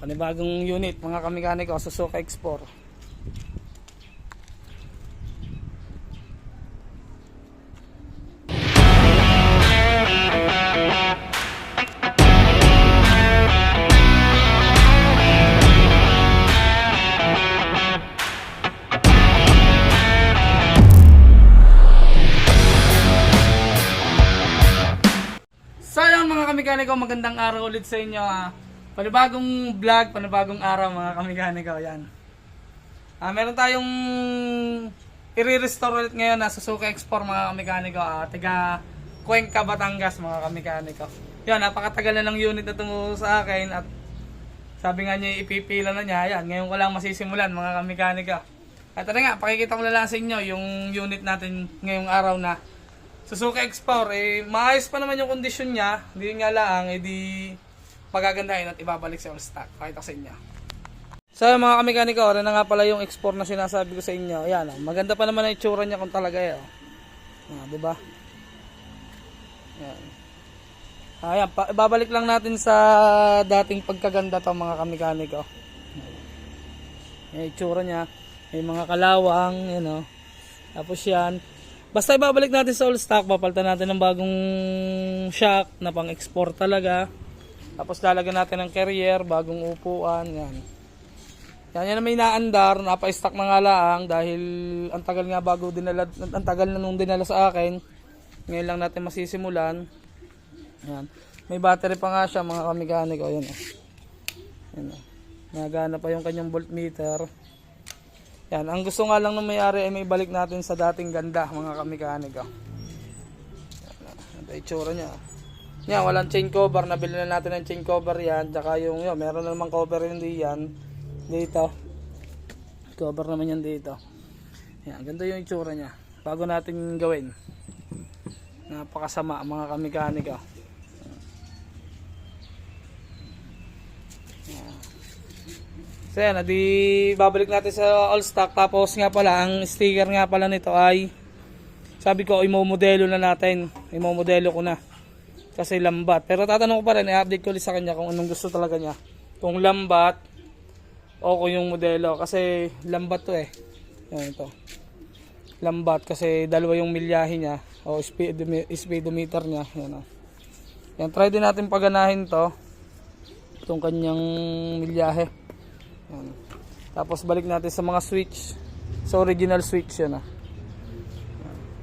Panibagong unit mga kamekaniko, Suzuki X4. So yun mga kamekaniko, magandang araw ulit sa inyo. Panibagong vlog, panibagong araw mga kamekaniko. Yan. Meron tayong i-restore ulit ngayon na Suzuki X4 mga kamekaniko. Taga Cuenca, Batangas mga kamekaniko. Yan, napakatagal na ng unit na tungo sa akin at sabi nga niya ipipila na niya. Yan, ngayon ko lang masisimulan mga kamekaniko. At tara nga, pakikita ko na lang sa inyo yung unit natin ngayong araw na Suzuki X4. Maayos pa naman yung kondisyon niya. Hindi nga lang, pagagandahin at ibabalik sa all stock. Pakita ko sa inyo. So mga kamekaniko, rin na nga pala yung X4 na sinasabi ko sa inyo. Ayan, maganda pa naman ang itsura niya kung talaga yun. Diba? Ayan. Ayan, ibabalik lang natin sa dating pagkaganda to mga kamekaniko. Yung itsura niya. May mga kalawang, yun o. Tapos yan. Basta ibabalik natin sa all stock, papalitan natin ng bagong shock na pang export talaga. Tapos lalagyan natin ng carrier, bagong upuan, yan. Yan na may naandar, napa-stock na nga lang dahil ang tagal nga bago dinala, ang tagal na nung dinala sa akin. Ngayon lang natin masisimulan. Yan. May battery pa nga siya mga kamekaniko, yan. Yan. Nagana pa yung kanyang voltmeter. Yan, ang gusto nga lang ng may-ari ay may balik natin sa dating ganda mga kamekaniko. Yan, ito itsura niya. Yan, walang chain cover, nabili na natin ng chain cover yan. Tsaka yung, meron na namang cover hindi yan. Dito. Cover naman yan dito. Yan, ganda yung itsura niya. Bago natin gawin. Napakasama mga kamekaniko. So yan, babalik natin sa all stock. Tapos nga pala, ang sticker nga pala nito ay sabi ko, imomodelo na natin. Imomodelo ko na. Kasi lambat. Pero tatanong ko pa rin, i-update ko ulit sa kanya kung anong gusto talaga niya. Kung lambat o kung yung modelo. Kasi lambat to eh. Yan ito. Lambat kasi dalawa yung milyahe niya. O speedometer niya. Yan o. Yan, try din natin paganahin to. Itong kanyang milyahe. Yan. Tapos balik natin sa mga switch. Sa original switch yan ah.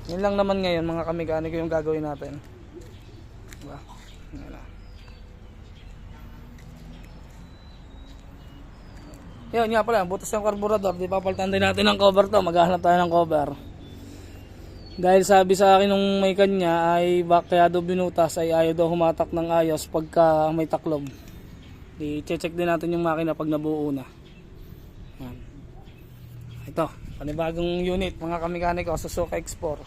Yan lang naman ngayon mga kamekaniko yung gagawin natin. Diba? Yan ah. Yan nga pala, butas ng carburetor. Di papalitan din natin ng cover to. Maghahanap tayo ng cover. Dahil sabi sa akin nung may kanya ay kaya daw binutas ay ayaw daw humatak ng ayos pagka may taklob. I-check din natin yung makina pag nabuo na. Yan. Ito, panibagong unit mga kamekaniko, Suzuki X4.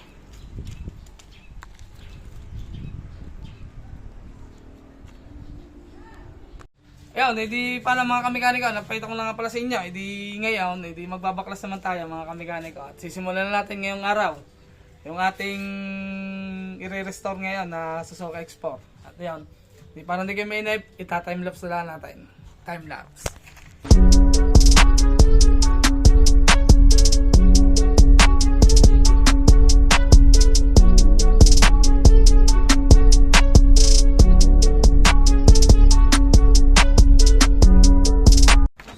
Ayan, edi pala mga kamekaniko, napakita ko lang nga pala sa inyo. Edi ngayon, magbabaklas naman tayo mga kamekaniko. At sisimulan na natin ngayong araw yung ating i-restore ngayon na Suzuki X4. At yan, parang hindi kayo mainip, ita-timelapse na lang natin. Timelapse.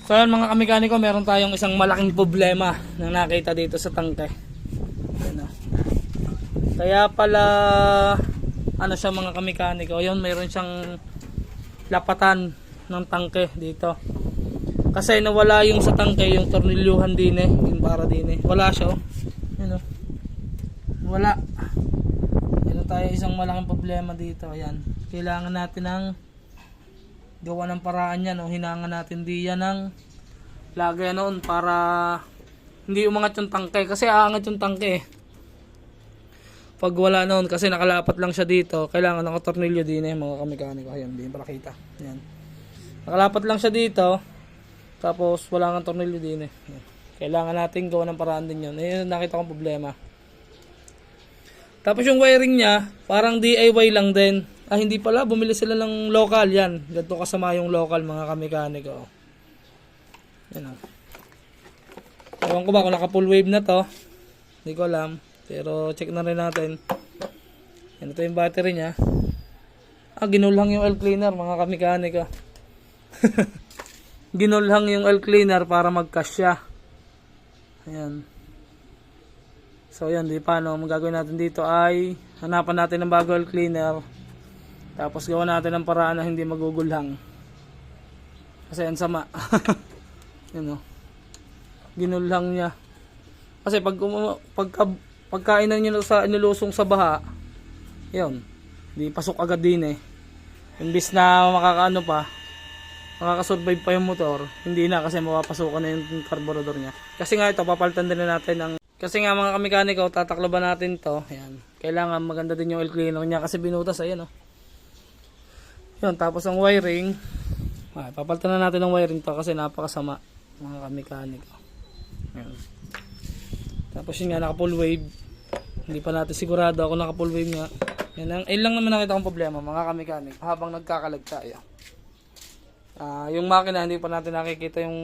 So yun mga kamekaniko, meron tayong isang malaking problema na nakita dito sa tangke. Kaya pala ano siya mga kamekaniko, yun mayroon siyang lapatan ng tangke dito. Kasi nawala yung sa tangke, yung tornilyuhan din yung para din wala siya oh. Yun oh. Wala. Meron tayo isang malaking problema dito. Ayan. Kailangan natin ng gawa ng paraan yan o hinangan natin diyan ng lagay noon para hindi umangat yung tangke. Kasi aangat yung tangke pag wala noon kasi nakalapat lang siya dito. Kailangan ng tornilyo din mga kamekaniko. Ayan, hindi para kita. Ayan. Nakalapat lang siya dito. Tapos wala kang tornilyo din Ayan. Kailangan natin gawa ng paraan din yun. Ayun, nakita kong problema. Tapos yung wiring niya, parang DIY lang din. Hindi pala, bumili sila ng local yan. Ganito kasama yung local mga kamekaniko. Yan o. Ewan ko ba kung naka full wave na to. Hindi ko alam. Pero check na rin natin. Yan, ito yung battery niya. Ginulhang yung oil cleaner mga kamekanika. Ginulhang yung oil cleaner para magkasya. Ayan. So yan, di paano. Ang gagawin natin dito ay hanapan natin ng bago oil cleaner. Tapos gawa natin ng paraan na hindi magugulhang. Kasi yan sama. Yan o. Ginulhang niya. Kasi pagkainan nyo sa inilusong sa baha, yun, di pasok agad din eh. Imbis na makakaano pa, makakasurvive pa yung motor, hindi na kasi mapapasukan na yung carburetor niya. Kasi nga ito, papalitan din na natin ng, kasi nga mga kamekanika, tatakloban natin to. Ayan. Kailangan maganda din yung oil cleaner niya kasi binutas, ayan o. Yun, tapos ang wiring, papalitan na natin ng wiring to kasi napakasama mga kamekanika. Ayan. Tapos yun nga, naka full wave. Hindi pa natin sigurado ako naka full wave nga. Yan lang naman nakita kong problema mga kamekanik habang nagkakalag tayo. Yung makina hindi pa natin nakikita yung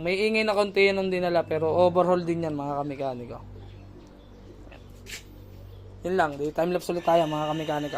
may ingay na konti yan nung dinala pero overhaul din yan mga kamekanik. Yan lang, di time lapse ulit tayo mga kamekanik.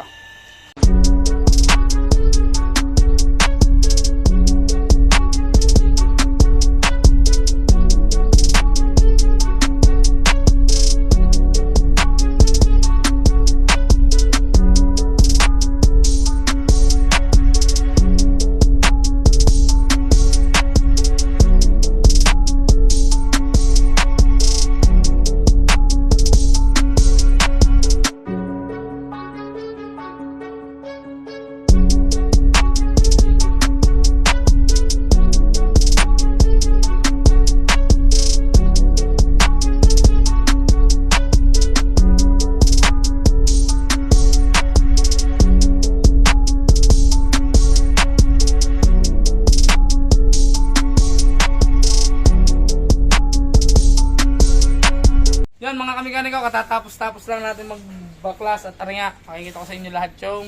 Yan mga kamekanika, katatapos lang natin magbaklas at nga, pakikita ko sa inyo lahat yung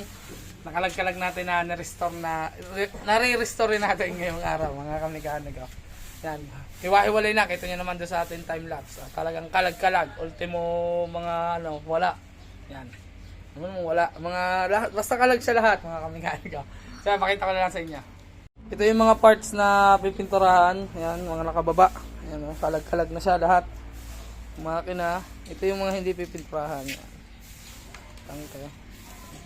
nakalag-kalag natin na nare-restore natin ngayong araw mga kamekanika. Yan, hiwa-hiwalay na, kita nyo naman doon sa ating time-lapse. Talagang kalag-kalag, ultimo mga wala. Yan, wala, lahat, basta kalag sa lahat mga kamekanika. So pakita ko na lang sa inyo. Ito yung mga parts na pipinturahan, yan, mga nakababa. Yan, kalag-kalag na siya lahat. Makina, ito yung mga hindi pipinturahan. Tangke.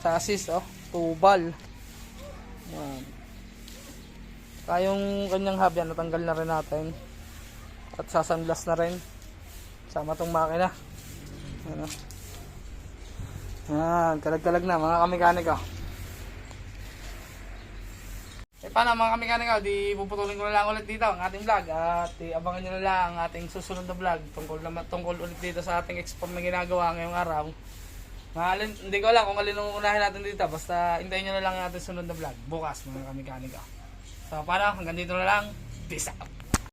Chassis, tubal. Yan. Kaya yung kanyang hub yan, natanggal na rin natin. At sasanblas na rin. Sama tong makina. Yan, yan, kalag-kalag na mga kamekanika. Paano mga kamekanika, di puputulin ko na lang ulit dito ang ating vlog at abangan nyo na lang ang ating susunod na vlog tungkol ulit dito sa ating export na ginagawa ngayong araw. Hindi ko alam kung alin ang unahin natin dito, basta hintayin nyo na lang ang ating sunod na vlog bukas mga kamekanika. So paano, hanggang dito na lang, peace out.